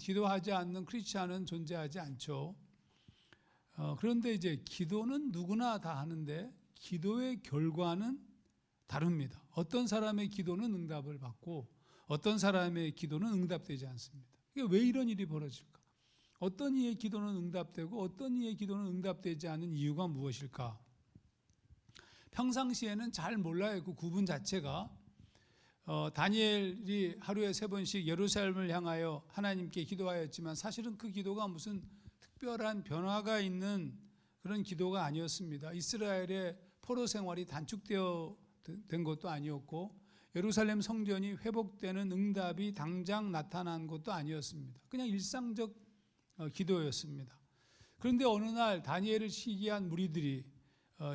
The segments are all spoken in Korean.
기도하지 않는 크리스찬은 존재하지 않죠. 그런데 이제 기도는 누구나 다 하는데 기도의 결과는 다릅니다. 어떤 사람의 기도는 응답을 받고 어떤 사람의 기도는 응답되지 않습니다. 이게 왜 이런 일이 벌어질까? 어떤 이의 기도는 응답되고 어떤 이의 기도는 응답되지 않는 이유가 무엇일까? 평상시에는 잘 몰라요. 그 구분 자체가. 다니엘이 하루에 3번씩 예루살렘을 향하여 하나님께 기도하였지만 사실은 그 기도가 무슨 특별한 변화가 있는 그런 기도가 아니었습니다. 이스라엘의 포로 생활이 단축되어 된 것도 아니었고 예루살렘 성전이 회복되는 응답이 당장 나타난 것도 아니었습니다. 그냥 일상적 기도였습니다. 그런데 어느 날 다니엘을 시기한 무리들이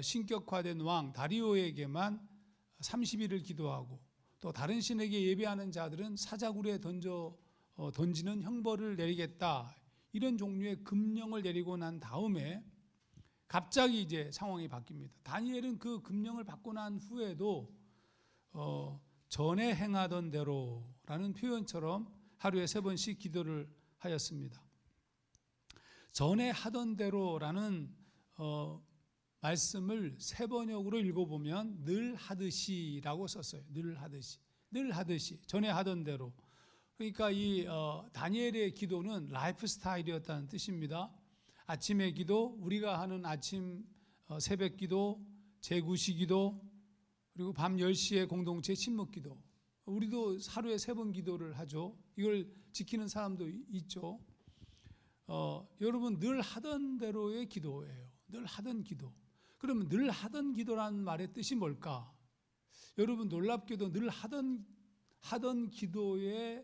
신격화된 왕 다리오에게만 30일을 기도하고 또 다른 신에게 예배하는 자들은 사자굴에 던지는 형벌을 내리겠다, 이런 종류의 금령을 내리고 난 다음에 갑자기 이제 상황이 바뀝니다. 다니엘은 그 금령을 받고 난 후에도 전에 행하던 대로라는 표현처럼 하루에 3번씩 기도를 하였습니다. 전에 하던 대로라는 말씀을 세번역으로 읽어보면 늘 하듯이라고 썼어요. 늘 하듯이 전에 하던 대로. 그러니까 이 다니엘의 기도는 라이프 스타일이었다는 뜻입니다. 아침의 기도, 우리가 하는 아침 새벽 기도, 제9시 기도, 그리고 밤 10시에 공동체 침묵 기도. 우리도 하루에 3번 기도를 하죠. 이걸 지키는 사람도 있죠. 여러분 늘 하던 대로의 기도예요. 늘 하던 기도. 그러면 늘 하던 기도라는 말의 뜻이 뭘까? 여러분 놀랍게도 늘 하던 기도에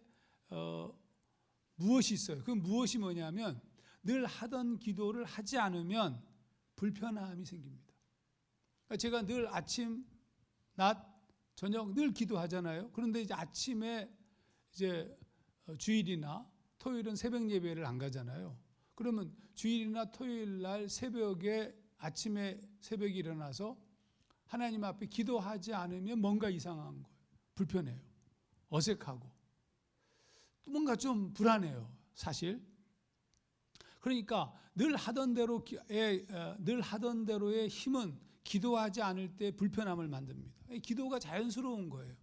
무엇이 있어요? 그 무엇이 뭐냐면 늘 하던 기도를 하지 않으면 불편함이 생깁니다. 제가 늘 아침, 낮, 저녁 늘 기도하잖아요. 그런데 이제 아침에 이제 주일이나 토요일은 새벽 예배를 안 가잖아요. 그러면 주일이나 토요일 날 새벽에 아침에 새벽에 일어나서 하나님 앞에 기도하지 않으면 뭔가 이상한 거예요. 불편해요. 어색하고. 뭔가 좀 불안해요. 사실. 그러니까 늘 하던 대로의 힘은 기도하지 않을 때 불편함을 만듭니다. 기도가 자연스러운 거예요.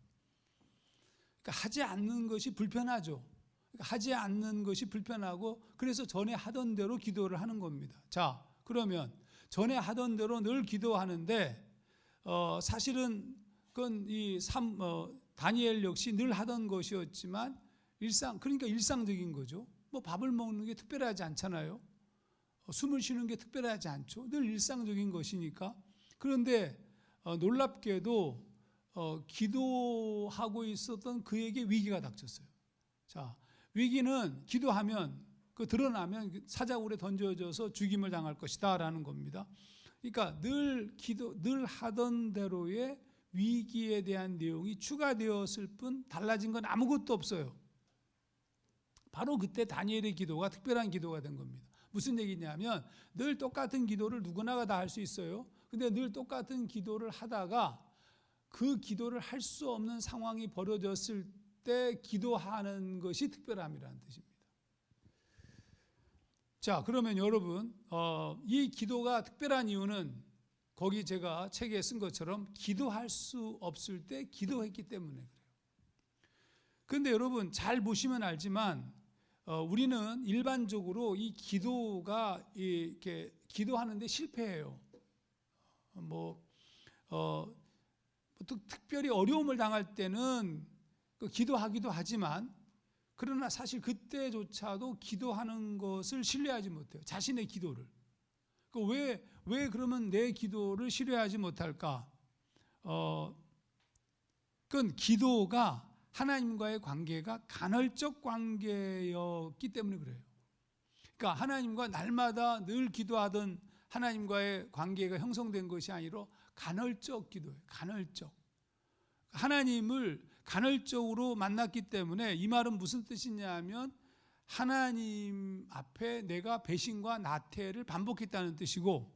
그러니까 하지 않는 것이 불편하죠. 그러니까 하지 않는 것이 불편하고 그래서 전에 하던 대로 기도를 하는 겁니다. 자, 그러면 전에 하던 대로 늘 기도하는데 사실은 그건 다니엘 역시 늘 하던 것이었지만 그러니까 일상적인 거죠. 뭐 밥을 먹는 게 특별하지 않잖아요. 숨을 쉬는 게 특별하지 않죠. 늘 일상적인 것이니까. 그런데 놀랍게도 기도하고 있었던 그에게 위기가 닥쳤어요. 자, 위기는 기도하면 드러나면 사자굴에 던져져서 죽임을 당할 것이다라는 겁니다. 그러니까 늘 하던 대로의 위기에 대한 내용이 추가되었을 뿐 달라진 건 아무것도 없어요. 바로 그때 다니엘의 기도가 특별한 기도가 된 겁니다. 무슨 얘기냐면 늘 똑같은 기도를 누구나가 다 할 수 있어요. 근데 늘 똑같은 기도를 하다가 그 기도를 할 수 없는 상황이 벌어졌을 때 기도하는 것이 특별함이라는 뜻입니다. 자, 그러면 여러분 이 기도가 특별한 이유는 거기 제가 책에 쓴 것처럼 기도할 수 없을 때 기도했기 때문에 그래요. 그런데 여러분 잘 보시면 알지만 우리는 일반적으로 이 기도가 이렇게 기도하는데 실패해요. 또 특별히 어려움을 당할 때는 기도하기도 하지만 그러나 사실 그때조차도 기도하는 것을 신뢰하지 못해요. 자신의 기도를. 왜 그러면 내 기도를 신뢰하지 못할까? 그건 기도가 하나님과의 관계가 간헐적 관계였기 때문에 그래요. 그러니까 하나님과 날마다 늘 기도하던 하나님과의 관계가 형성된 것이 아니라 간헐적 기도예요. 간헐적. 하나님을 간헐적으로 만났기 때문에 이 말은 무슨 뜻이냐면 하나님 앞에 내가 배신과 나태를 반복했다는 뜻이고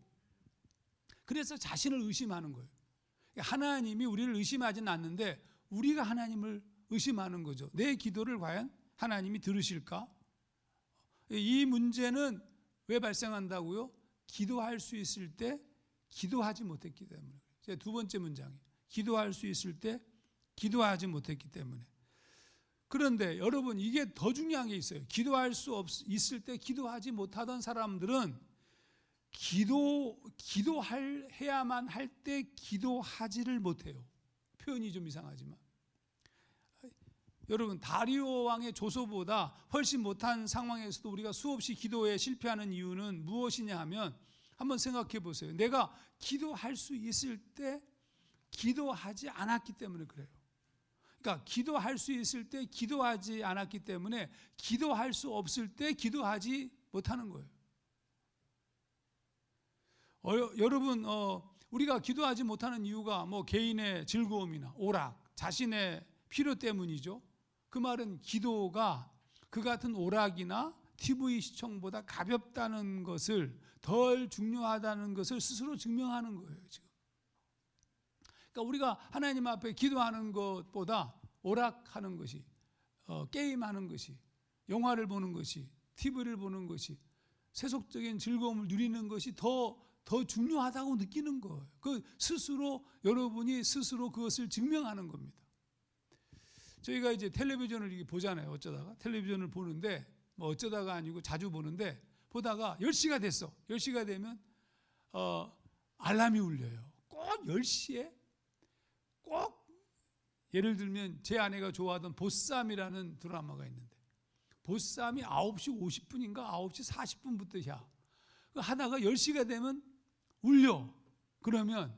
그래서 자신을 의심하는 거예요. 하나님이 우리를 의심하지는 않는데 우리가 하나님을 의심하는 거죠. 내 기도를 과연 하나님이 들으실까? 이 문제는 왜 발생한다고요? 기도할 수 있을 때 기도하지 못했기 때문에. 제 두 번째 문장이에요. 기도할 수 있을 때 기도하지 못했기 때문에. 그런데 여러분, 이게 더 중요한 게 있어요. 기도할 수 있을 때 기도하지 못하던 사람들은 해야만 할 때 기도하지를 못해요. 표현이 좀 이상하지만. 여러분, 다리오 왕의 조소보다 훨씬 못한 상황에서도 우리가 수없이 기도에 실패하는 이유는 무엇이냐 하면, 한번 생각해 보세요. 내가 기도할 수 있을 때 기도하지 않았기 때문에 그래요. 그러니까 기도할 수 있을 때 기도하지 않았기 때문에 기도할 수 없을 때 기도하지 못하는 거예요. 여러분, 우리가 기도하지 못하는 이유가 뭐 개인의 즐거움이나 오락, 자신의 필요 때문이죠. 그 말은 기도가 그 같은 오락이나 TV 시청보다 가볍다는 것을, 덜 중요하다는 것을 스스로 증명하는 거예요, 지금. 그러니까 우리가 하나님 앞에 기도하는 것보다 오락하는 것이, 게임하는 것이, 영화를 보는 것이, TV를 보는 것이, 세속적인 즐거움을 누리는 것이 더 중요하다고 느끼는 거예요. 여러분이 스스로 그것을 증명하는 겁니다. 저희가 이제 텔레비전을 이렇게 보잖아요. 어쩌다가 텔레비전을 보는데, 뭐 어쩌다가 아니고 자주 보는데, 보다가 10시가 됐어. 10시가 되면 알람이 울려요. 꼭 10시에 꼭, 예를 들면 제 아내가 좋아하던 보쌈이라는 드라마가 있는데, 보쌈이 9시 50분인가 9시 40분부터야. 하다가 10시가 되면 울려. 그러면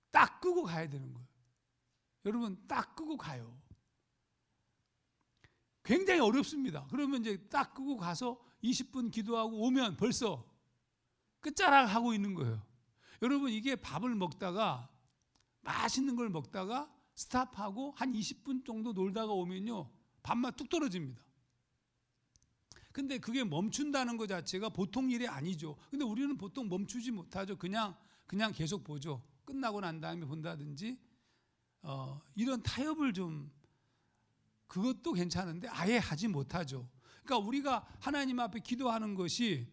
딱 끄고 가야 되는 거예요. 여러분, 딱 끄고 가요. 굉장히 어렵습니다. 그러면 이제 딱 끄고 가서 20분 기도하고 오면 벌써 끝자락 하고 있는 거예요. 여러분, 이게 밥을 먹다가, 맛있는 걸 먹다가 스탑하고 한 20분 정도 놀다가 오면요, 밥맛 뚝 떨어집니다. 근데 그게 멈춘다는 것 자체가 보통 일이 아니죠. 근데 우리는 보통 멈추지 못하죠. 그냥 계속 보죠. 끝나고 난 다음에 본다든지, 이런 타협을 좀, 그것도 괜찮은데 아예 하지 못하죠. 그러니까 우리가 하나님 앞에 기도하는 것이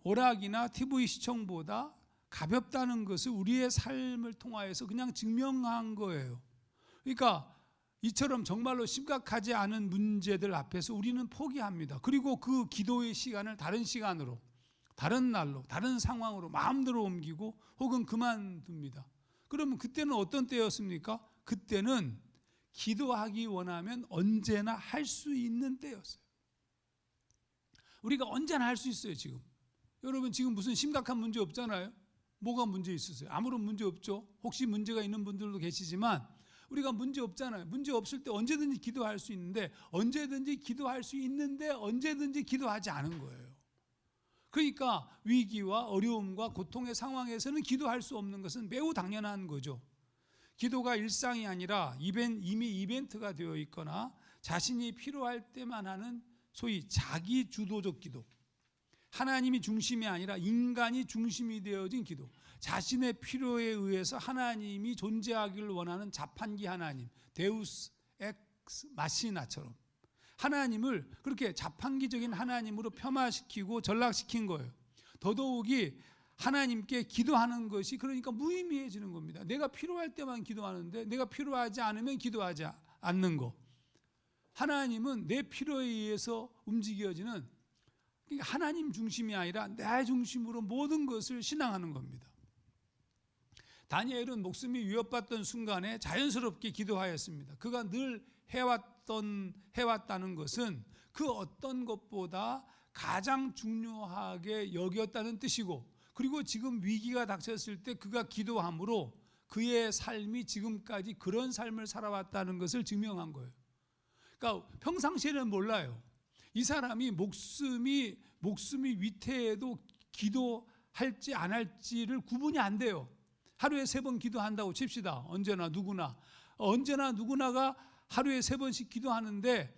오락이나 TV 시청보다 가볍다는 것을 우리의 삶을 통하여서 그냥 증명한 거예요. 그러니까 이처럼 정말로 심각하지 않은 문제들 앞에서 우리는 포기합니다. 그리고 그 기도의 시간을 다른 시간으로, 다른 날로, 다른 상황으로 마음대로 옮기고 혹은 그만둡니다. 그러면 그때는 어떤 때였습니까? 그때는 기도하기 원하면 언제나 할 수 있는 때였어요. 우리가 언제나 할 수 있어요, 지금. 여러분, 지금 무슨 심각한 문제 없잖아요. 뭐가 문제 있으세요? 아무런 문제 없죠. 혹시 문제가 있는 분들도 계시지만 우리가 문제 없잖아요. 문제 없을 때 언제든지 기도할 수 있는데, 언제든지 기도하지 않은 거예요. 그러니까 위기와 어려움과 고통의 상황에서는 기도할 수 없는 것은 매우 당연한 거죠. 기도가 일상이 아니라 이미 이벤트가 되어 있거나 자신이 필요할 때만 하는 소위 자기 주도적 기도, 하나님이 중심이 아니라 인간이 중심이 되어진 기도, 자신의 필요에 의해서 하나님이 존재하기를 원하는 자판기 하나님, 데우스 엑스 마시나처럼 하나님을 그렇게 자판기적인 하나님으로 폄하시키고 전락시킨 거예요. 더더욱이 하나님께 기도하는 것이 그러니까 무의미해지는 겁니다. 내가 필요할 때만 기도하는데 내가 필요하지 않으면 기도하지 않는 거. 하나님은 내 필요에 의해서 움직여지는, 그러니까 하나님 중심이 아니라 내 중심으로 모든 것을 신앙하는 겁니다. 다니엘은 목숨이 위협받던 순간에 자연스럽게 기도하였습니다. 그가 늘 해왔다는 것은 그 어떤 것보다 가장 중요하게 여겼다는 뜻이고, 그리고 지금 위기가 닥쳤을 때 그가 기도함으로 그의 삶이 지금까지 그런 삶을 살아왔다는 것을 증명한 거예요. 그러니까 평상시에는 몰라요. 이 사람이 목숨이 위태해도 기도할지 안 할지를 구분이 안 돼요. 하루에 3번 기도한다고 칩시다. 언제나 누구나가 하루에 3번씩 기도하는데,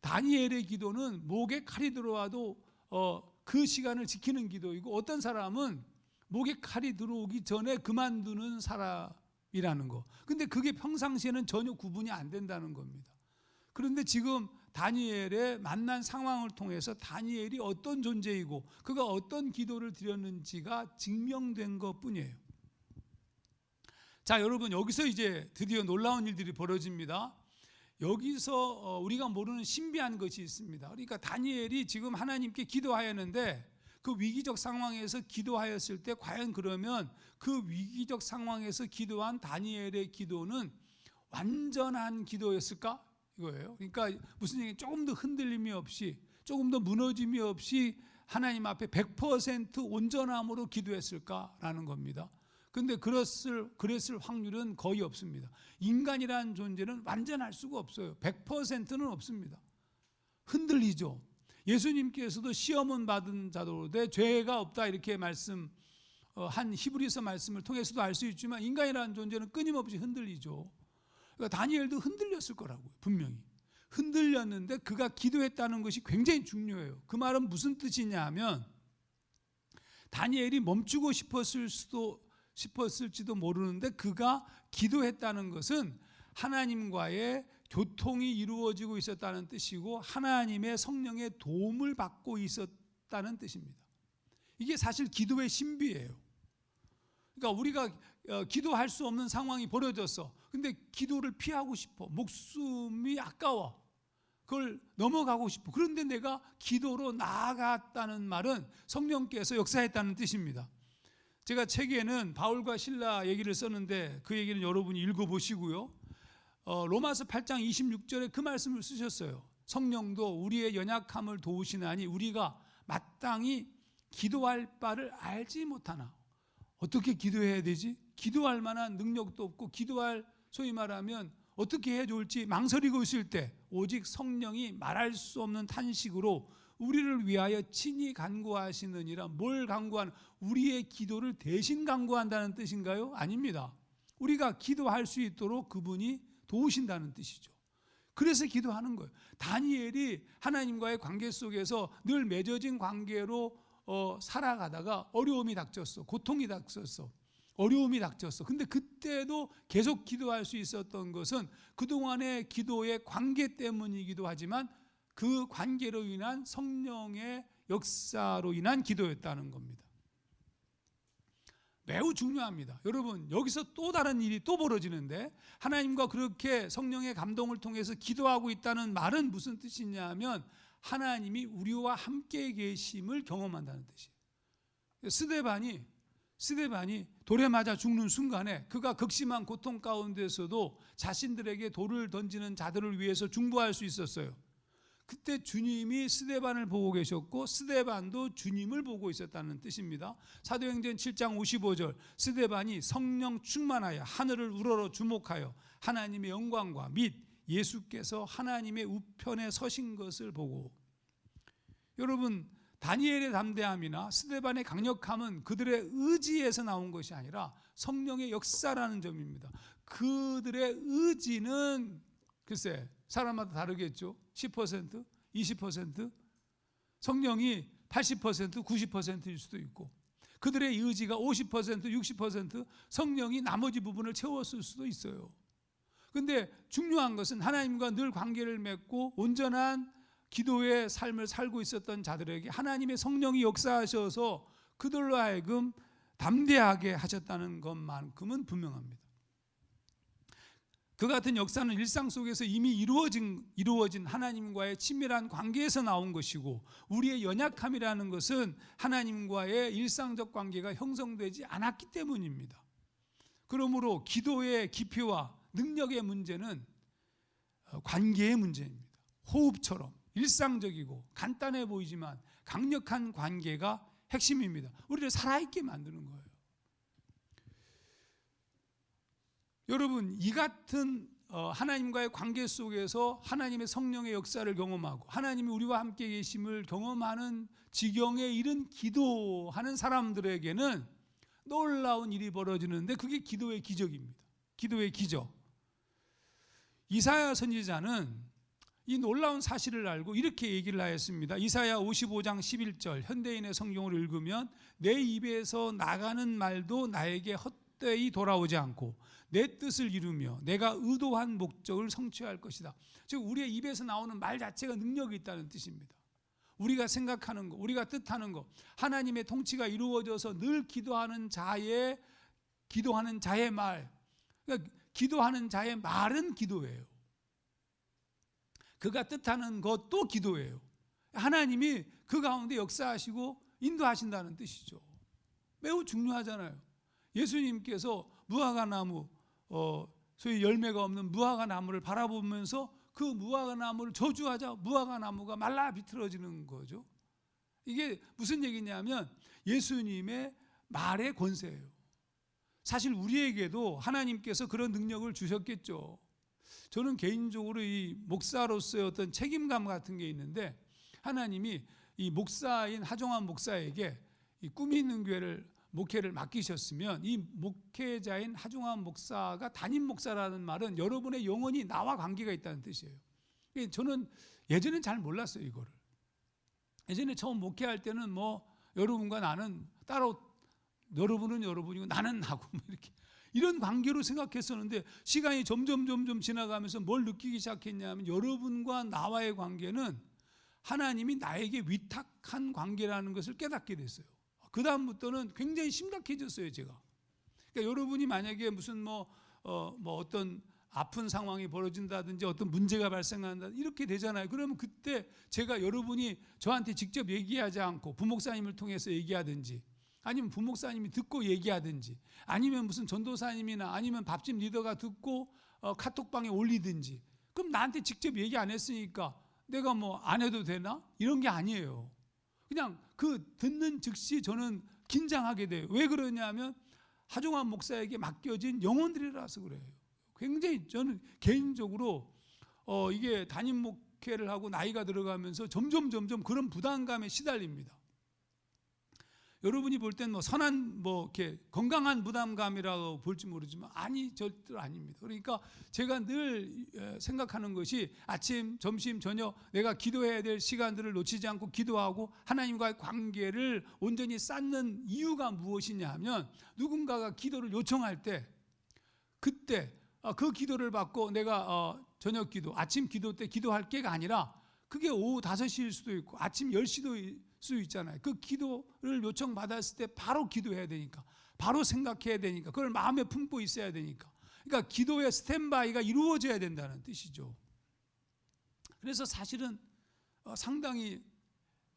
다니엘의 기도는 목에 칼이 들어와도 그 시간을 지키는 기도이고, 어떤 사람은 목에 칼이 들어오기 전에 그만두는 사람이라는 거. 근데 그게 평상시에는 전혀 구분이 안 된다는 겁니다. 그런데 지금 다니엘의 만난 상황을 통해서 다니엘이 어떤 존재이고 그가 어떤 기도를 드렸는지가 증명된 것뿐이에요. 자, 여러분, 여기서 이제 드디어 놀라운 일들이 벌어집니다. 여기서 우리가 모르는 신비한 것이 있습니다. 그러니까 다니엘이 지금 하나님께 기도하였는데 그 위기적 상황에서 기도하였을 때 과연 그러면 그 위기적 상황에서 기도한 다니엘의 기도는 완전한 기도였을까? 이거예요. 그러니까 무슨 얘기, 조금 더 흔들림이 없이, 조금 더 무너짐이 없이 하나님 앞에 100% 온전함으로 기도했을까라는 겁니다. 근데 그랬을 확률은 거의 없습니다. 인간이라는 존재는 완전할 수가 없어요. 100%는 없습니다. 흔들리죠. 예수님께서도 시험은 받은 자도되 죄가 없다 이렇게 한 히브리서 말씀을 통해서도 알 수 있지만 인간이라는 존재는 끊임없이 흔들리죠. 그러니까 다니엘도 흔들렸을 거라고요. 분명히 흔들렸는데 그가 기도했다는 것이 굉장히 중요해요. 그 말은 무슨 뜻이냐 하면 다니엘이 멈추고 싶었을지도 모르는데 그가 기도했다는 것은 하나님과의 교통이 이루어지고 있었다는 뜻이고 하나님의 성령의 도움을 받고 있었다는 뜻입니다. 이게 사실 기도의 신비예요. 그러니까 우리가 기도할 수 없는 상황이 벌어졌어. 근데 기도를 피하고 싶어. 목숨이 아까워. 그걸 넘어가고 싶어. 그런데 내가 기도로 나아갔다는 말은 성령께서 역사했다는 뜻입니다. 제가 책에는 바울과 실라 얘기를 썼는데 그 얘기는 여러분이 읽어보시고요. 로마서 8장 26절에 그 말씀을 쓰셨어요. 성령도 우리의 연약함을 도우시나니 우리가 마땅히 기도할 바를 알지 못하나. 어떻게 기도해야 되지? 기도할 만한 능력도 없고 기도할, 소위 말하면 어떻게 해야 좋을지 망설이고 있을 때 오직 성령이 말할 수 없는 탄식으로 우리를 위하여 친히 간구하시느니라. 뭘 간구하는? 우리의 기도를 대신 간구한다는 뜻인가요? 아닙니다. 우리가 기도할 수 있도록 그분이 도우신다는 뜻이죠. 그래서 기도하는 거예요. 다니엘이 하나님과의 관계 속에서 늘 맺어진 관계로 살아가다가 어려움이 닥쳤어. 고통이 닥쳤어. 어려움이 닥쳤어. 근데 그때도 계속 기도할 수 있었던 것은 그동안의 기도의 관계 때문이기도 하지만 그 관계로 인한 성령의 역사로 인한 기도였다는 겁니다. 매우 중요합니다. 여러분, 여기서 또 다른 일이 또 벌어지는데 하나님과 그렇게 성령의 감동을 통해서 기도하고 있다는 말은 무슨 뜻이냐면 하나님이 우리와 함께 계심을 경험한다는 뜻이에요. 스데반이 돌에 맞아 죽는 순간에 그가 극심한 고통 가운데서도 자신들에게 돌을 던지는 자들을 위해서 중보할 수 있었어요. 그때 주님이 스데반을 보고 계셨고 스데반도 주님을 보고 있었다는 뜻입니다. 사도행전 7장 55절, 스데반이 성령 충만하여 하늘을 우러러 주목하여 하나님의 영광과 및 예수께서 하나님의 우편에 서신 것을 보고. 여러분, 다니엘의 담대함이나 스데반의 강력함은 그들의 의지에서 나온 것이 아니라 성령의 역사라는 점입니다. 그들의 의지는 글쎄 사람마다 다르겠죠. 10%, 20%, 성령이 80%, 90%일 수도 있고 그들의 의지가 50%, 60% 성령이 나머지 부분을 채웠을 수도 있어요. 그런데 중요한 것은 하나님과 늘 관계를 맺고 온전한 기도의 삶을 살고 있었던 자들에게 하나님의 성령이 역사하셔서 그들로 하여금 담대하게 하셨다는 것만큼은 분명합니다. 그 같은 역사는 일상 속에서 이미 이루어진 하나님과의 친밀한 관계에서 나온 것이고 우리의 연약함이라는 것은 하나님과의 일상적 관계가 형성되지 않았기 때문입니다. 그러므로 기도의 깊이와 능력의 문제는 관계의 문제입니다. 호흡처럼 일상적이고 간단해 보이지만 강력한 관계가 핵심입니다. 우리를 살아있게 만드는 거예요. 여러분, 이 같은 하나님과의 관계 속에서 하나님의 성령의 역사를 경험하고 하나님이 우리와 함께 계심을 경험하는 지경에 이른 기도하는 사람들에게는 놀라운 일이 벌어지는데 그게 기도의 기적입니다. 기도의 기적. 이사야 선지자는 이 놀라운 사실을 알고 이렇게 얘기를 하였습니다. 이사야 55장 11절 현대인의 성경을 읽으면 내 입에서 나가는 말도 나에게 때에 돌아오지 않고 내 뜻을 이루며 내가 의도한 목적을 성취할 것이다. 즉 우리의 입에서 나오는 말 자체가 능력이 있다는 뜻입니다. 우리가 생각하는 거, 우리가 뜻하는 거, 하나님의 통치가 이루어져서 늘 기도하는 자의 말, 그러니까 기도하는 자의 말은 기도예요. 그가 뜻하는 것도 기도예요. 하나님이 그 가운데 역사하시고 인도하신다는 뜻이죠. 매우 중요하잖아요. 예수님께서 무화과나무, 소위 열매가 없는 무화과나무를 바라보면서 그 무화과나무를 저주하자 무화과나무가 말라 비틀어지는 거죠. 이게 무슨 얘기냐면 예수님의 말의 권세예요. 사실 우리에게도 하나님께서 그런 능력을 주셨겠죠. 저는 개인적으로 이 목사로서의 어떤 책임감 같은 게 있는데, 하나님이 이 목사인 하종환 목사에게 이 꿈이 있는 교회를 목회를 맡기셨으면 이 목회자인 하종환 목사가 담임 목사라는 말은 여러분의 영혼이 나와 관계가 있다는 뜻이에요. 저는 예전엔 잘 몰랐어요, 이거를. 예전에 처음 목회할 때는 뭐 여러분과 나는 따로, 여러분은 여러분이고 나는 나고 이렇게 이런 관계로 생각했었는데, 시간이 점점 지나가면서 뭘 느끼기 시작했냐면 여러분과 나와의 관계는 하나님이 나에게 위탁한 관계라는 것을 깨닫게 됐어요. 그 다음부터는 굉장히 심각해졌어요, 제가. 그러니까 여러분이 만약에 무슨 어떤 아픈 상황이 벌어진다든지 어떤 문제가 발생한다 이렇게 되잖아요. 그러면 그때 제가 여러분이 저한테 직접 얘기하지 않고 부목사님을 통해서 얘기하든지, 아니면 부목사님이 듣고 얘기하든지, 아니면 무슨 전도사님이나 아니면 밥집 리더가 듣고 카톡방에 올리든지, 그럼 나한테 직접 얘기 안 했으니까 내가 뭐 안 해도 되나? 이런 게 아니에요. 그냥 그 듣는 즉시 저는 긴장하게 돼요. 왜 그러냐면 하종환 목사에게 맡겨진 영혼들이라서 그래요. 굉장히 저는 개인적으로 이게 담임 목회를 하고 나이가 들어가면서 점점 그런 부담감에 시달립니다. 여러분이 볼 땐 뭐 선한 이렇게 건강한 부담감이라고 볼지 모르지만 절대로 아닙니다. 그러니까 제가 늘 생각하는 것이 아침, 점심, 저녁 내가 기도해야 될 시간들을 놓치지 않고 기도하고 하나님과의 관계를 온전히 쌓는 이유가 무엇이냐 하면, 누군가가 기도를 요청할 때 그때 그 기도를 받고 내가 저녁 기도, 아침 기도 때 기도할 게가 아니라 그게 오후 5시일 수도 있고 아침 10시도 수 있잖아요. 그 기도를 요청받았을 때 바로 기도해야 되니까, 바로 생각해야 되니까, 그걸 마음에 품고 있어야 되니까, 그러니까 기도의 스탠바이가 이루어져야 된다는 뜻이죠. 그래서 사실은 상당히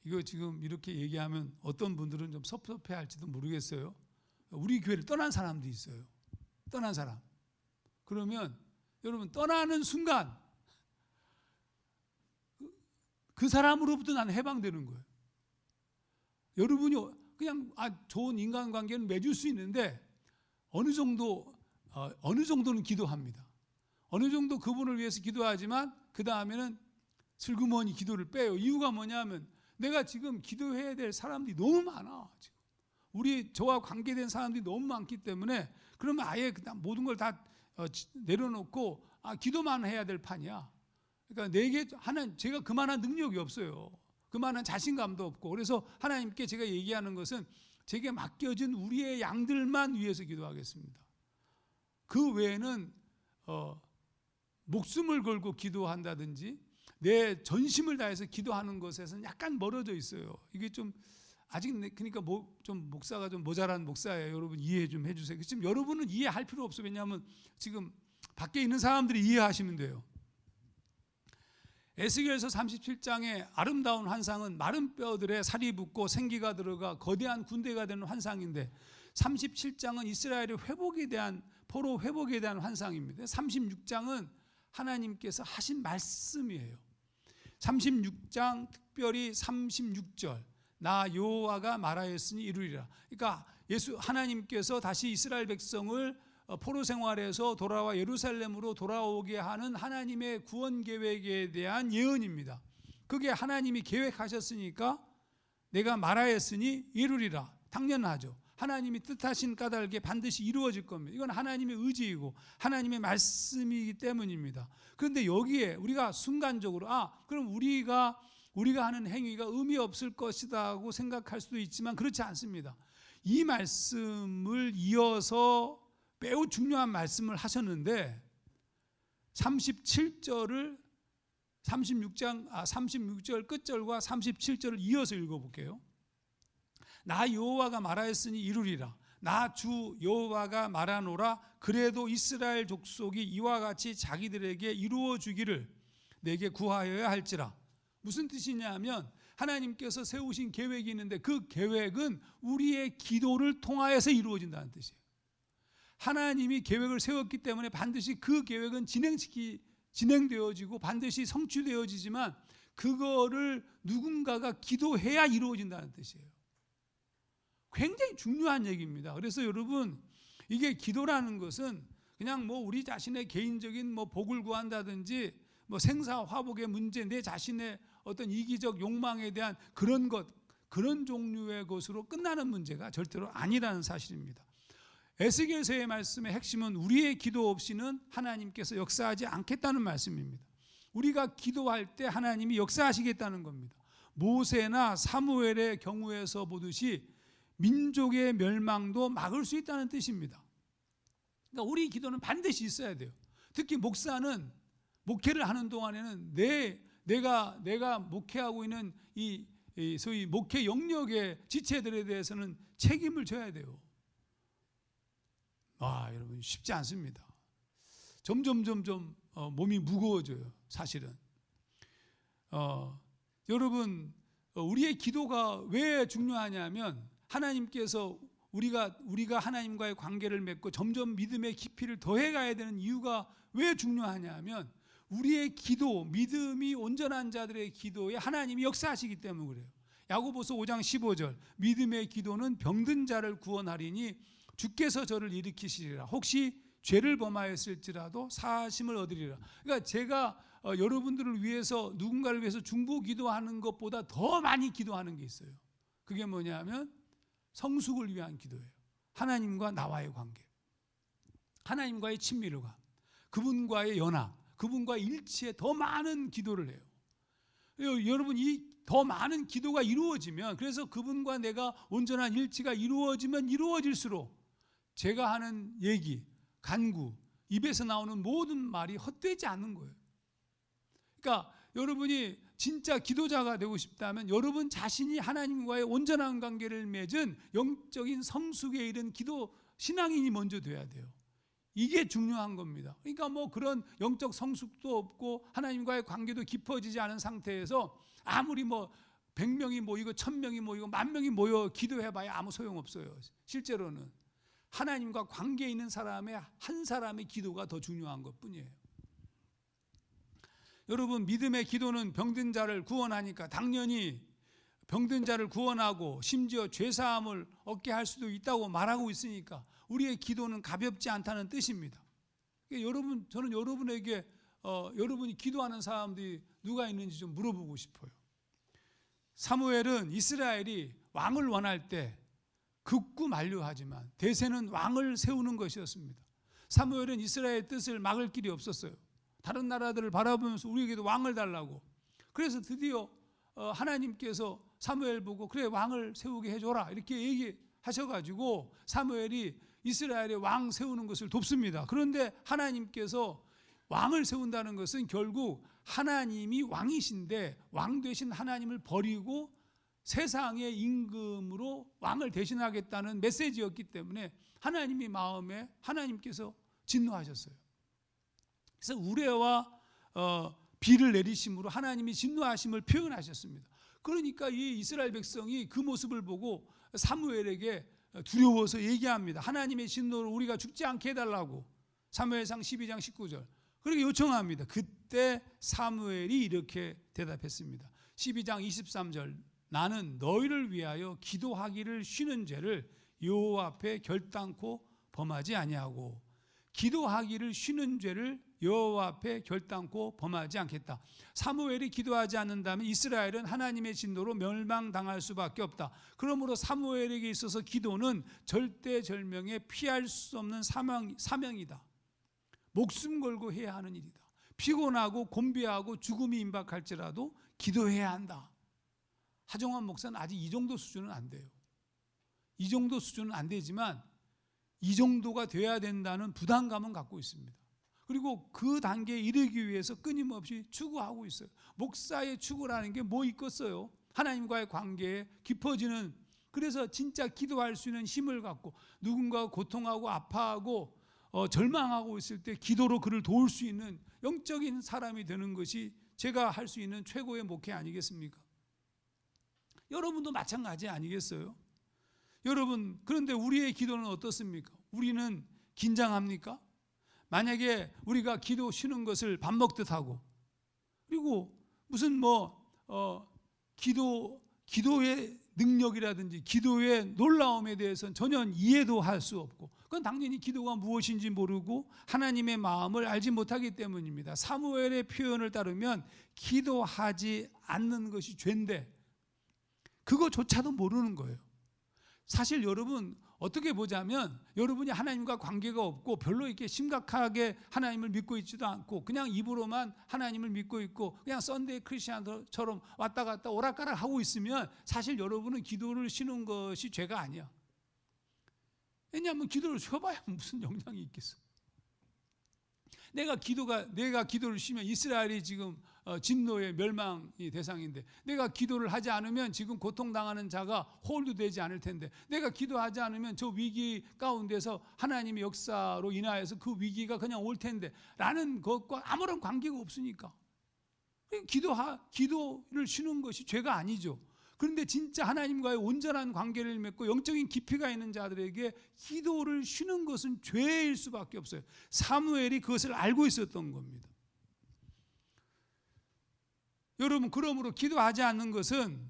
이거 지금 이렇게 얘기하면 어떤 분들은 좀 섭섭해할지도 모르겠어요. 우리 교회를 떠난 사람도 있어요. 떠난 사람. 그러면 여러분, 떠나는 순간 그 사람으로부터 나는 해방되는 거예요. 여러분이 그냥 좋은 인간관계는 맺을 수 있는데 어느 정도는 기도합니다. 어느 정도 그분을 위해서 기도하지만 그 다음에는 슬그머니 기도를 빼요. 이유가 뭐냐면 내가 지금 기도해야 될 사람들이 너무 많아. 지금 저와 관계된 사람들이 너무 많기 때문에, 그러면 아예 모든 걸 다 내려놓고 기도만 해야 될 판이야. 그러니까 제가 그만한 능력이 없어요. 그만한 자신감도 없고. 그래서 하나님께 제가 얘기하는 것은 제게 맡겨진 우리의 양들만 위해서 기도하겠습니다. 그 외에는 목숨을 걸고 기도한다든지 내 전심을 다해서 기도하는 것에서는 약간 멀어져 있어요. 이게 좀 아직 그러니까 좀 목사가 좀 모자란 목사예요. 여러분 이해 좀 해주세요. 지금 여러분은 이해할 필요 없어요. 왜냐하면 지금 밖에 있는 사람들이 이해하시면 돼요. 에스겔서 37장의 아름다운 환상은 마른 뼈들에 살이 붙고 생기가 들어가 거대한 군대가 되는 환상인데, 37장은 이스라엘의 포로 회복에 대한 환상입니다. 36장은 하나님께서 하신 말씀이에요. 36장 특별히 36절, 나 여호와가 말하였으니 이루리라. 그러니까 하나님께서 다시 이스라엘 백성을 포로 생활에서 돌아와 예루살렘으로 돌아오게 하는 하나님의 구원 계획에 대한 예언입니다. 그게 하나님이 계획하셨으니까 내가 말하였으니 이루리라. 당연하죠. 하나님이 뜻하신 까닭에 반드시 이루어질 겁니다. 이건 하나님의 의지이고 하나님의 말씀이기 때문입니다. 그런데 여기에 우리가 순간적으로 그럼 우리가 하는 행위가 의미 없을 것이라고 생각할 수도 있지만 그렇지 않습니다. 이 말씀을 이어서 매우 중요한 말씀을 하셨는데 36절 끝절과 37절을 이어서 읽어볼게요. 나 여호와가 말하였으니 이루리라. 나 주 여호와가 말하노라. 그래도 이스라엘 족속이 이와 같이 자기들에게 이루어 주기를 내게 구하여야 할지라. 무슨 뜻이냐면 하나님께서 세우신 계획이 있는데 그 계획은 우리의 기도를 통하여서 이루어진다는 뜻이에요. 하나님이 계획을 세웠기 때문에 반드시 그 계획은 진행되어지고 반드시 성취되어지지만 그거를 누군가가 기도해야 이루어진다는 뜻이에요. 굉장히 중요한 얘기입니다. 그래서 여러분, 이게 기도라는 것은 그냥 뭐 우리 자신의 개인적인 뭐 복을 구한다든지 뭐 생사 화복의 문제, 내 자신의 어떤 이기적 욕망에 대한 그런 것, 그런 종류의 것으로 끝나는 문제가 절대로 아니라는 사실입니다. 에스겔서의 말씀의 핵심은 우리의 기도 없이는 하나님께서 역사하지 않겠다는 말씀입니다. 우리가 기도할 때 하나님이 역사하시겠다는 겁니다. 모세나 사무엘의 경우에서 보듯이 민족의 멸망도 막을 수 있다는 뜻입니다. 그러니까 우리 기도는 반드시 있어야 돼요. 특히 목사는 목회를 하는 동안에는 내가 목회하고 있는 이 소위 목회 영역의 지체들에 대해서는 책임을 져야 돼요. 여러분 쉽지 않습니다. 점점 몸이 무거워져요. 사실은 여러분, 우리의 기도가 왜 중요하냐면 하나님께서 우리가 하나님과의 관계를 맺고 점점 믿음의 깊이를 더해가야 되는 이유가 왜 중요하냐면 우리의 기도, 믿음이 온전한 자들의 기도에 하나님이 역사하시기 때문에 그래요. 야고보서 5장 15절, 믿음의 기도는 병든 자를 구원하리니 주께서 저를 일으키시리라. 혹시 죄를 범하였을지라도 사하심을 얻으리라. 그러니까 제가 여러분들을 위해서, 누군가를 위해서 중보 기도하는 것보다 더 많이 기도하는 게 있어요. 그게 뭐냐면 성숙을 위한 기도예요. 하나님과 나와의 관계, 하나님과의 친밀감, 그분과의 연합, 그분과의 일치에 더 많은 기도를 해요. 여러분, 이 더 많은 기도가 이루어지면, 그래서 그분과 내가 온전한 일치가 이루어지면 이루어질수록 제가 하는 얘기, 간구, 입에서 나오는 모든 말이 헛되지 않는 거예요. 그러니까 여러분이 진짜 기도자가 되고 싶다면 여러분 자신이 하나님과의 온전한 관계를 맺은 영적인 성숙에 이른 기도 신앙인이 먼저 돼야 돼요. 이게 중요한 겁니다. 그러니까 뭐 그런 영적 성숙도 없고 하나님과의 관계도 깊어지지 않은 상태에서 아무리 뭐 100명이 모이고 1000명이 모이고 10,000명이 모여 기도해봐야 아무 소용없어요. 실제로는 하나님과 관계 있는 사람의 한 사람의 기도가 더 중요한 것뿐이에요. 여러분, 믿음의 기도는 병든 자를 구원하니까 당연히 병든 자를 구원하고 심지어 죄사함을 얻게 할 수도 있다고 말하고 있으니까 우리의 기도는 가볍지 않다는 뜻입니다. 여러분, 저는 여러분에게 여러분이 기도하는 사람들이 누가 있는지 좀 물어보고 싶어요. 사무엘은 이스라엘이 왕을 원할 때 극구 만류하지만 대세는 왕을 세우는 것이었습니다. 사무엘은 이스라엘의 뜻을 막을 길이 없었어요. 다른 나라들을 바라보면서 우리에게도 왕을 달라고. 그래서 드디어 하나님께서 사무엘 보고 그래 왕을 세우게 해줘라 이렇게 얘기하셔가지고 사무엘이 이스라엘의 왕 세우는 것을 돕습니다. 그런데 하나님께서 왕을 세운다는 것은 결국 하나님이 왕이신데 왕 되신 하나님을 버리고 세상의 임금으로 왕을 대신하겠다는 메시지였기 때문에 하나님이 마음에 하나님께서 진노하셨어요. 그래서 우레와 비를 내리심으로 하나님이 진노하심을 표현하셨습니다. 그러니까 이 이스라엘 백성이 그 모습을 보고 사무엘에게 두려워서 얘기합니다. 하나님의 진노를 우리가 죽지 않게 해달라고. 사무엘상 12장 19절 그렇게 요청합니다. 그때 사무엘이 이렇게 대답했습니다. 12장 23절 나는 너희를 위하여 기도하기를 쉬는 죄를 여호와 앞에 결단코 범하지 아니하고 기도하기를 쉬는 죄를 여호와 앞에 결단코 범하지 않겠다. 사무엘이 기도하지 않는다면 이스라엘은 하나님의 진노로 멸망당할 수밖에 없다. 그러므로 사무엘에게 있어서 기도는 절대절명에 피할 수 없는 사명이다. 목숨 걸고 해야 하는 일이다. 피곤하고 곤비하고 죽음이 임박할지라도 기도해야 한다. 하정환 목사는 아직 이 정도 수준은 안 돼요. 이 정도 수준은 안 되지만 이 정도가 돼야 된다는 부담감은 갖고 있습니다. 그리고 그 단계에 이르기 위해서 끊임없이 추구하고 있어요. 목사의 추구라는 게 뭐 있겠어요? 하나님과의 관계에 깊어지는, 그래서 진짜 기도할 수 있는 힘을 갖고, 누군가 고통하고 아파하고 절망하고 있을 때 기도로 그를 도울 수 있는 영적인 사람이 되는 것이 제가 할 수 있는 최고의 목회 아니겠습니까? 여러분도 마찬가지 아니겠어요? 여러분, 그런데 우리의 기도는 어떻습니까? 우리는 긴장합니까? 만약에 우리가 기도 쉬는 것을 밥 먹듯 하고, 그리고 무슨 기도의 능력이라든지 기도의 놀라움에 대해서는 전혀 이해도 할 수 없고, 그건 당연히 기도가 무엇인지 모르고 하나님의 마음을 알지 못하기 때문입니다. 사무엘의 표현을 따르면 기도하지 않는 것이 죄인데 그거조차도 모르는 거예요. 사실 여러분, 어떻게 보자면 여러분이 하나님과 관계가 없고 별로 이렇게 심각하게 하나님을 믿고 있지도 않고 그냥 입으로만 하나님을 믿고 있고 그냥 썬데이 크리스찬처럼 왔다 갔다 오락가락 하고 있으면 사실 여러분은 기도를 쉬는 것이 죄가 아니야. 왜냐하면 기도를 쉬어봐야 무슨 영향이 있겠어. 내가 기도를 쉬면 이스라엘이 지금 진노의 멸망이 대상인데, 내가 기도를 하지 않으면 지금 고통당하는 자가 홀드되지 않을 텐데, 내가 기도하지 않으면 저 위기 가운데서 하나님의 역사로 인하여서 그 위기가 그냥 올 텐데 라는 것과 아무런 관계가 없으니까 기도를 쉬는 것이 죄가 아니죠. 그런데 진짜 하나님과의 온전한 관계를 맺고 영적인 깊이가 있는 자들에게 기도를 쉬는 것은 죄일 수밖에 없어요. 사무엘이 그것을 알고 있었던 겁니다. 여러분, 그러므로 기도하지 않는 것은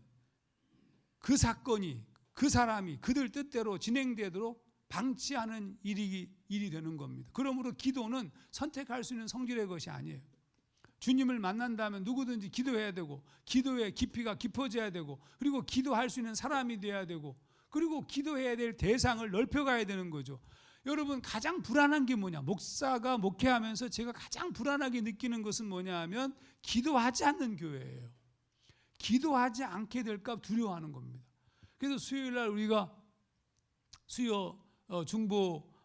그 사건이, 그 사람이 그들 뜻대로 진행되도록 방치하는 일이 되는 겁니다. 그러므로 기도는 선택할 수 있는 성질의 것이 아니에요. 주님을 만난다면 누구든지 기도해야 되고, 기도의 깊이가 깊어져야 되고, 그리고 기도할 수 있는 사람이 돼야 되고, 그리고 기도해야 될 대상을 넓혀가야 되는 거죠. 여러분, 가장 불안한 게 뭐냐? 목사가 목회하면서 제가 가장 불안하게 느끼는 것은 뭐냐 하면 기도하지 않는 교회예요. 기도하지 않게 될까 두려워하는 겁니다. 그래서 수요일 날 우리가 수요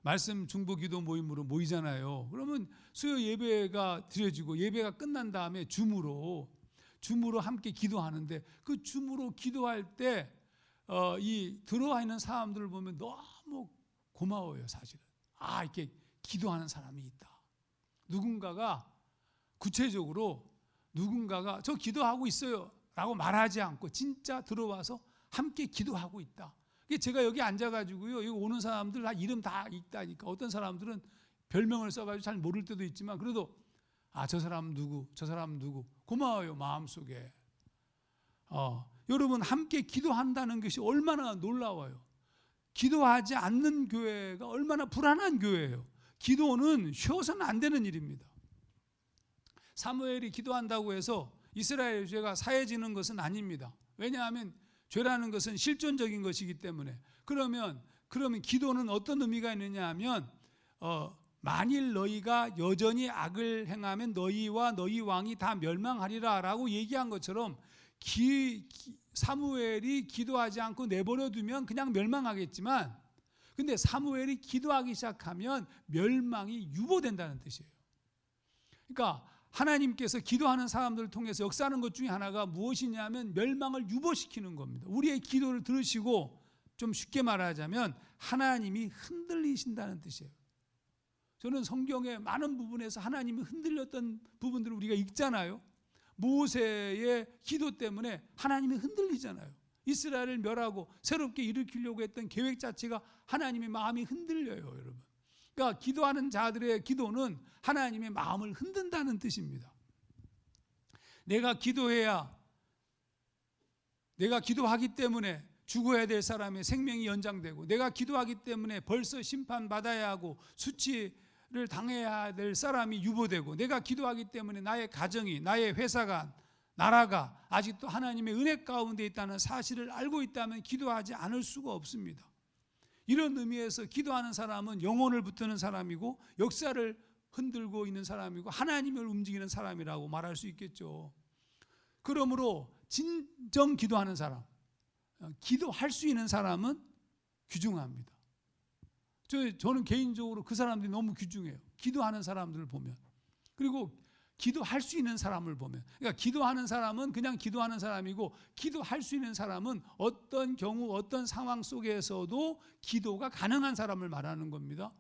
말씀 중보 기도 모임으로 모이잖아요. 그러면 수요 예배가 드려지고 예배가 끝난 다음에 줌으로 함께 기도하는데, 그 줌으로 기도할 때 이 들어와 있는 사람들을 보면 너무 고마워요. 사실은 이렇게 기도하는 사람이 있다. 구체적으로 누군가가 저 기도하고 있어요 라고 말하지 않고 진짜 들어와서 함께 기도하고 있다. 제가 여기 앉아가지고요, 여기 오는 사람들 다 이름 다 있다니까. 어떤 사람들은 별명을 써가지고 잘 모를 때도 있지만, 그래도 저 사람 누구, 저 사람 누구, 고마워요 마음속에. 여러분, 함께 기도한다는 것이 얼마나 놀라워요. 기도하지 않는 교회가 얼마나 불안한 교회예요. 기도는 쉬어서는 안 되는 일입니다. 사무엘이 기도한다고 해서 이스라엘 죄가 사해지는 것은 아닙니다. 왜냐하면 죄라는 것은 실존적인 것이기 때문에. 그러면 기도는 어떤 의미가 있느냐 하면 만일 너희가 여전히 악을 행하면 너희와 너희 왕이 다 멸망하리라 라고 얘기한 것처럼 사무엘이 기도하지 않고 내버려 두면 그냥 멸망하겠지만, 근데 사무엘이 기도하기 시작하면 멸망이 유보된다는 뜻이에요. 그러니까 하나님께서 기도하는 사람들을 통해서 역사하는 것 중에 하나가 무엇이냐면 멸망을 유보시키는 겁니다. 우리의 기도를 들으시고, 좀 쉽게 말하자면 하나님이 흔들리신다는 뜻이에요. 저는 성경의 많은 부분에서 하나님이 흔들렸던 부분들을 우리가 읽잖아요. 모세의 기도 때문에 하나님이 흔들리잖아요. 이스라엘을 멸하고 새롭게 일으키려고 했던 계획 자체가 하나님의 마음이 흔들려요, 여러분. 그러니까 기도하는 자들의 기도는 하나님의 마음을 흔든다는 뜻입니다. 내가 기도하기 때문에 죽어야 될 사람의 생명이 연장되고, 내가 기도하기 때문에 벌써 심판받아야 하고 수치를 당해야 될 사람이 유보되고, 내가 기도하기 때문에 나의 가정이, 나의 회사가, 나라가 아직도 하나님의 은혜 가운데 있다는 사실을 알고 있다면 기도하지 않을 수가 없습니다. 이런 의미에서 기도하는 사람은 영혼을 붙드는 사람이고 역사를 흔들고 있는 사람이고 하나님을 움직이는 사람이라고 말할 수 있겠죠. 그러므로 진정 기도하는 사람, 기도할 수 있는 사람은 귀중합니다. 저는 개인적으로 그 사람들이 너무 귀중해요. 기도하는 사람들을 보면. 그리고 기도할 수 있는 사람을 보면. 그러니까 기도하는 사람은 그냥 기도하는 사람이고, 기도할 수 있는 사람은 어떤 경우 어떤 상황 속에서도 기도가 가능한 사람을 말하는 겁니다.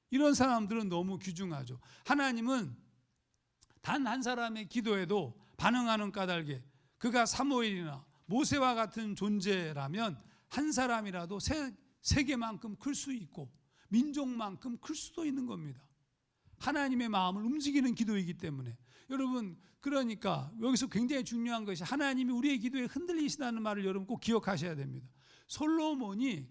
이런 사람들은 너무 귀중하죠. 하나님은 단 한 사람의 기도에도 반응하는 까닭에, 그가 사무엘이나 모세와 같은 존재라면 한 사람이라도 세계만큼 클 수 있고 민족만큼 클 수도 있는 겁니다. 하나님의 마음을 움직이는 기도이기 때문에. 여러분, 그러니까 여기서 굉장히 중요한 것이 하나님이 우리의 기도에 흔들리시다는 말을 여러분 꼭 기억하셔야 됩니다. 솔로몬이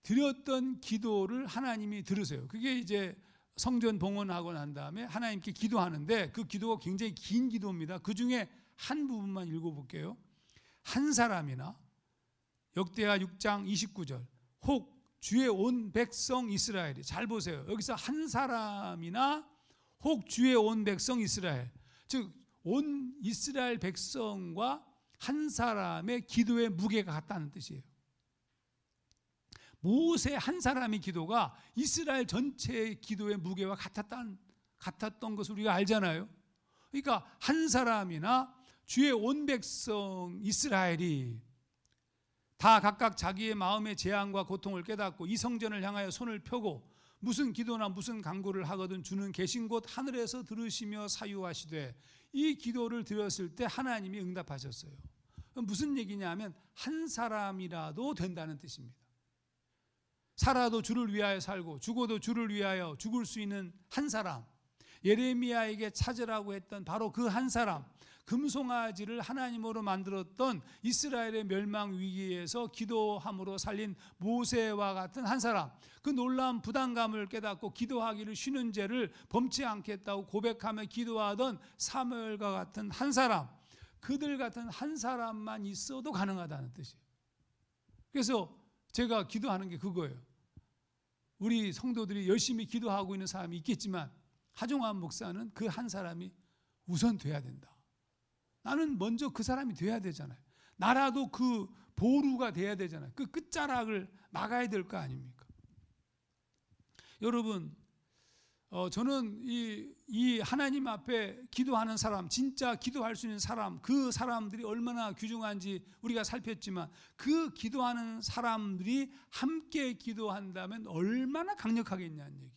드렸던 기도를 하나님이 들으세요. 그게 이제 성전 봉헌하고 난 다음에 하나님께 기도하는데, 그 기도가 굉장히 긴 기도입니다. 그 중에 한 부분만 읽어볼게요. 한 사람이나, 역대하 6장 29절, 혹 주의 온 백성 이스라엘이, 잘 보세요. 여기서 한 사람이나 혹 주의 온 백성 이스라엘, 즉 온 이스라엘 백성과 한 사람의 기도의 무게가 같다는 뜻이에요. 모세 한 사람의 기도가 이스라엘 전체의 기도의 무게와 같았던 것을 우리가 알잖아요. 그러니까 한 사람이나 주의 온 백성 이스라엘이 다 각각 자기의 마음의 재앙과 고통을 깨닫고 이 성전을 향하여 손을 펴고 무슨 기도나 무슨 간구를 하거든 주는 계신 곳 하늘에서 들으시며 사유하시되, 이 기도를 드렸을 때 하나님이 응답하셨어요. 무슨 얘기냐 하면 한 사람이라도 된다는 뜻입니다. 살아도 주를 위하여 살고 죽어도 주를 위하여 죽을 수 있는 한 사람, 예레미야에게 찾으라고 했던 바로 그 한 사람, 금송아지를 하나님으로 만들었던 이스라엘의 멸망 위기에서 기도함으로 살린 모세와 같은 한 사람, 그 놀라운 부담감을 깨닫고 기도하기를 쉬는 죄를 범치 않겠다고 고백하며 기도하던 사무엘과 같은 한 사람, 그들 같은 한 사람만 있어도 가능하다는 뜻이에요. 그래서 제가 기도하는 게 그거예요. 우리 성도들이 열심히 기도하고 있는 사람이 있겠지만 하종환 목사는 그 한 사람이 우선 돼야 된다. 나는 먼저 그 사람이 돼야 되잖아요. 나라도 그 보루가 돼야 되잖아요. 그 끝자락을 막아야 될 거 아닙니까? 여러분, 저는 이 하나님 앞에 기도하는 사람, 진짜 기도할 수 있는 사람, 그 사람들이 얼마나 귀중한지 우리가 살폈지만, 그 기도하는 사람들이 함께 기도한다면 얼마나 강력하겠냐는 얘기예요.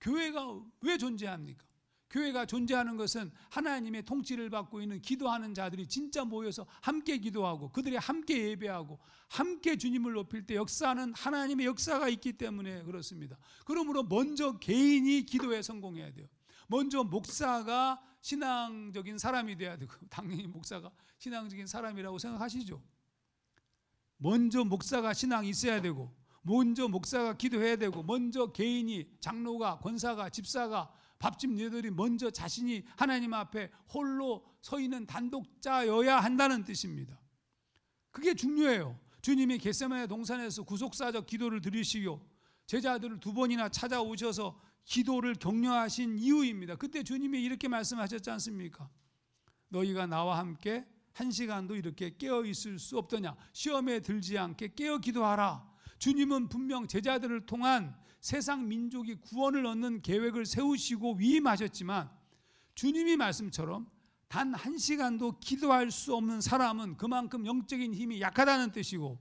교회가 왜 존재합니까? 교회가 존재하는 것은 하나님의 통치를 받고 있는 기도하는 자들이 진짜 모여서 함께 기도하고 그들이 함께 예배하고 함께 주님을 높일 때 역사하는 하나님의 역사가 있기 때문에 그렇습니다. 그러므로 먼저 개인이 기도에 성공해야 돼요. 먼저 목사가 신앙적인 사람이 돼야 되고, 당연히 목사가 신앙적인 사람이라고 생각하시죠. 먼저 목사가 신앙이 있어야 되고, 먼저 목사가 기도해야 되고, 먼저 개인이, 장로가, 권사가, 집사가, 밥집 리더들이 먼저 자신이 하나님 앞에 홀로 서 있는 단독자여야 한다는 뜻입니다. 그게 중요해요. 주님이 겟세마네 동산에서 구속사적 기도를 드리시고 제자들을 2번이나 찾아오셔서 기도를 격려하신 이유입니다. 그때 주님이 이렇게 말씀하셨지 않습니까? 너희가 나와 함께 1시간도 이렇게 깨어 있을 수 없더냐? 시험에 들지 않게 깨어 기도하라. 주님은 분명 제자들을 통한 세상 민족이 구원을 얻는 계획을 세우시고 위임하셨지만, 주님이 말씀처럼 단 1시간도 기도할 수 없는 사람은 그만큼 영적인 힘이 약하다는 뜻이고,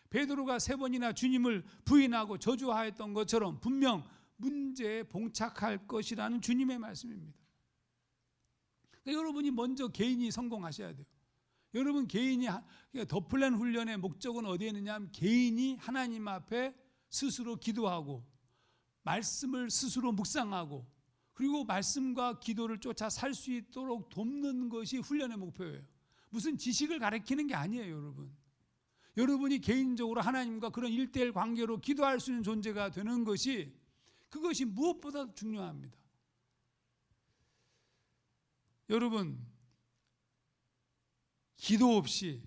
베드로가 3번이나 주님을 부인하고 저주하였던 것처럼 분명 문제에 봉착할 것이라는 주님의 말씀입니다. 그러니까 여러분이 먼저 개인이 성공하셔야 돼요. 여러분 개인이, 더플랜 훈련의 목적은 어디에 있느냐 하면 개인이 하나님 앞에 스스로 기도하고 말씀을 스스로 묵상하고 그리고 말씀과 기도를 쫓아 살 수 있도록 돕는 것이 훈련의 목표예요. 무슨 지식을 가르치는 게 아니에요, 여러분. 여러분이 개인적으로 하나님과 그런 1:1 관계로 기도할 수 있는 존재가 되는 것이, 그것이 무엇보다 중요합니다. 여러분, 기도 없이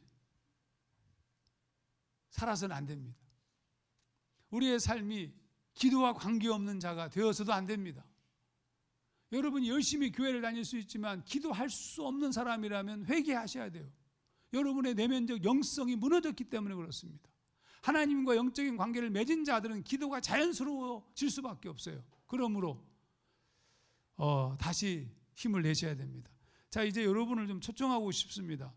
살아서는 안 됩니다. 우리의 삶이 기도와 관계없는 자가 되어서도 안 됩니다. 여러분이 열심히 교회를 다닐 수 있지만 기도할 수 없는 사람이라면 회개하셔야 돼요. 여러분의 내면적 영성이 무너졌기 때문에 그렇습니다. 하나님과 영적인 관계를 맺은 자들은 기도가 자연스러워질 수밖에 없어요. 그러므로 다시 힘을 내셔야 됩니다. 자, 이제 여러분을 좀 초청하고 싶습니다.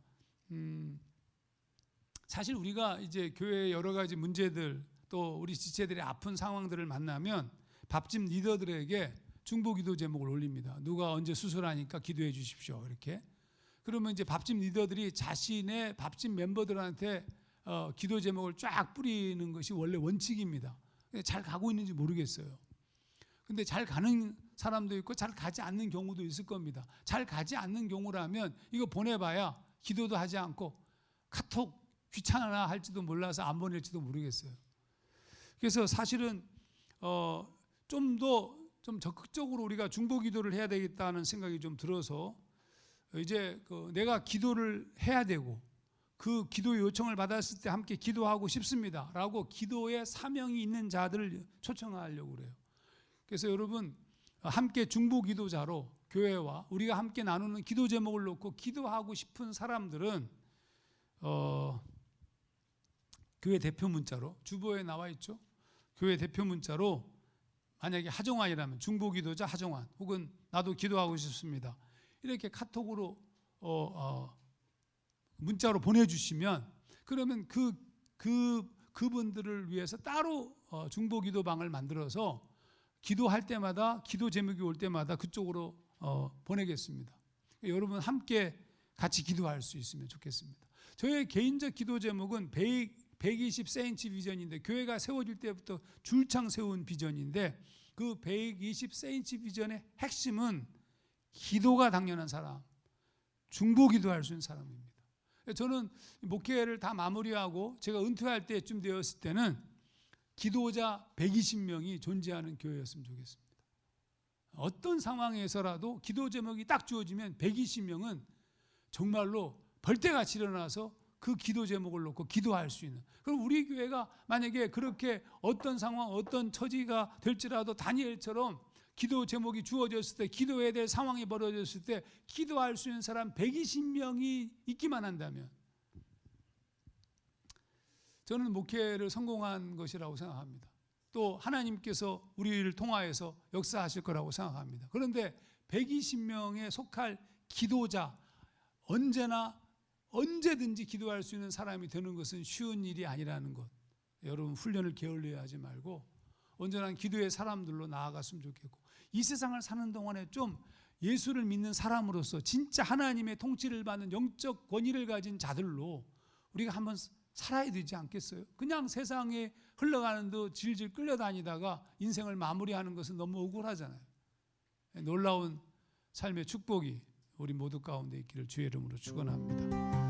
사실 우리가 이제 교회의 여러 가지 문제들, 또 우리 지체들의 아픈 상황들을 만나면 밥집 리더들에게 중보기도 제목을 올립니다. 누가 언제 수술하니까 기도해 주십시오. 이렇게. 그러면 이제 밥집 리더들이 자신의 밥집 멤버들한테 기도 제목을 쫙 뿌리는 것이 원래 원칙입니다. 잘 가고 있는지 모르겠어요. 근데 잘 가는 사람도 있고 잘 가지 않는 경우도 있을 겁니다. 잘 가지 않는 경우라면 이거 보내봐야 기도도 하지 않고 카톡 귀찮아 할지도 몰라서 안 보낼지도 모르겠어요. 그래서 사실은 좀 더 좀 적극적으로 우리가 중보기도를 해야 되겠다는 생각이 좀 들어서 이제 내가 기도를 해야 되고 그 기도 요청을 받았을 때 함께 기도하고 싶습니다 라고 기도에 사명이 있는 자들을 초청하려고 그래요. 그래서 여러분 함께 중보기도자로 교회와 우리가 함께 나누는 기도 제목을 놓고 기도하고 싶은 사람들은 교회 대표 문자로, 주보에 나와 있죠. 교회 대표 문자로 만약에 하정환이라면 중보기도자 하정환, 혹은 나도 기도하고 싶습니다, 이렇게 카톡으로 문자로 보내주시면 그러면 그분들을 위해서 따로 중보기도방을 만들어서 기도할 때마다 기도 제목이 올 때마다 그쪽으로 보내겠습니다. 여러분 함께 같이 기도할 수 있으면 좋겠습니다. 저의 개인적 기도 제목은 120cm 비전인데, 교회가 세워질 때부터 줄창 세운 비전인데, 그 120cm 비전의 핵심은 기도가 당연한 사람, 중보기도할 수 있는 사람입니다. 저는 목회를 다 마무리하고 제가 은퇴할 때쯤 되었을 때는 기도자 120명이 존재하는 교회였으면 좋겠습니다. 어떤 상황에서라도 기도 제목이 딱 주어지면 120명은 정말로 벌떼같이 일어나서 그 기도 제목을 놓고 기도할 수 있는, 그럼 우리 교회가 만약에 그렇게 어떤 상황, 어떤 처지가 될지라도 다니엘처럼 기도 제목이 주어졌을 때, 기도해야 될 상황이 벌어졌을 때 기도할 수 있는 사람 120명이 있기만 한다면 저는 목회를 성공한 것이라고 생각합니다. 또 하나님께서 우리를 통하여서 역사하실 거라고 생각합니다. 그런데 120명에 속할 기도자, 언제든지 기도할 수 있는 사람이 되는 것은 쉬운 일이 아니라는 것, 여러분 훈련을 게을리하지 하지 말고 온전한 기도의 사람들로 나아갔으면 좋겠고, 이 세상을 사는 동안에 좀 예수를 믿는 사람으로서 진짜 하나님의 통치를 받는 영적 권위를 가진 자들로 우리가 한번 살아야 되지 않겠어요? 그냥 세상에 흘러가는 듯 질질 끌려다니다가 인생을 마무리하는 것은 너무 억울하잖아요. 놀라운 삶의 축복이 우리 모두 가운데 있기를 주의 이름으로 축원합니다.